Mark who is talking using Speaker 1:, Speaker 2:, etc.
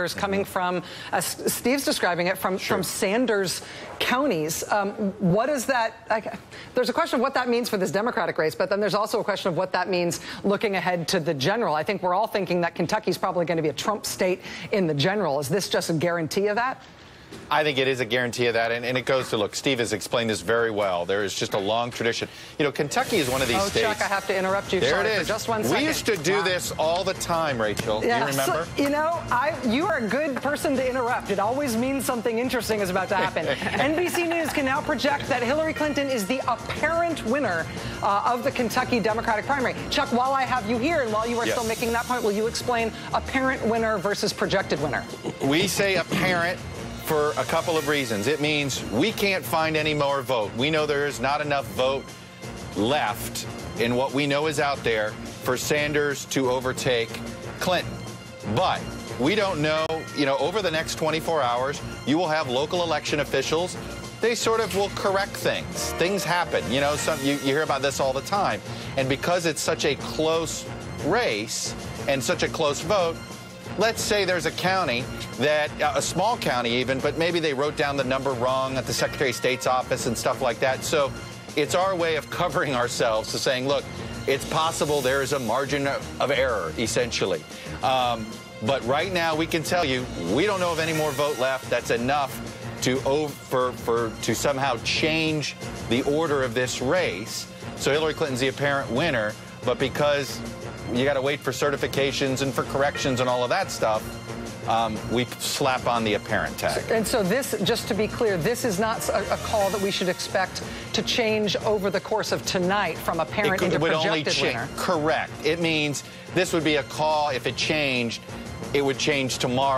Speaker 1: coming from, as Steve's describing it, from Sanders counties. What is that? There's a question of what that means for this Democratic race, but then there's also a question of what that means looking ahead to the general. I think we're all thinking that Kentucky's probably going to be a Trump state in the general. Is this just a guarantee of that?
Speaker 2: I think it is a guarantee of that, and it goes to, look, Steve has explained this very well. There is just a long tradition. You know, Kentucky is one of these states.
Speaker 1: Chuck, I have to interrupt you.
Speaker 2: There it is.
Speaker 1: For just 1 second.
Speaker 2: We used to do this all the time, Rachel.
Speaker 1: Yeah,
Speaker 2: you remember?
Speaker 1: So, you know, you are a good person to interrupt. It always means something interesting is about to happen. NBC News can now project that Hillary Clinton is the apparent winner of the Kentucky Democratic primary. Chuck, while I have you here and while you are still making that point, will you explain apparent winner versus projected winner?
Speaker 2: We say apparent for a couple of reasons. It means we can't find any more vote. We know there is not enough vote left in what we know is out there for Sanders to overtake Clinton. But we don't know, you know, over the next 24 hours, you will have local election officials. They sort of will correct things. Things happen. You know, you hear about this all the time. And because it's such a close race and such a close vote, let's say there's a county that, a small county even, but maybe they wrote down the number wrong at the Secretary of State's office and stuff like that. So it's our way of covering ourselves to saying, look, it's possible there is a margin of error, essentially. But right now we can tell you we don't know of any more vote left. That's enough to somehow change the order of this race. So Hillary Clinton's the apparent winner, but because you got to wait for certifications and for corrections and all of that stuff, we slap on the apparent tag.
Speaker 1: And so this, just to be clear, this is not a call that we should expect to change over the course of tonight from apparent into projected winner.
Speaker 2: Correct. It means this would be a call, if it changed, it would change tomorrow.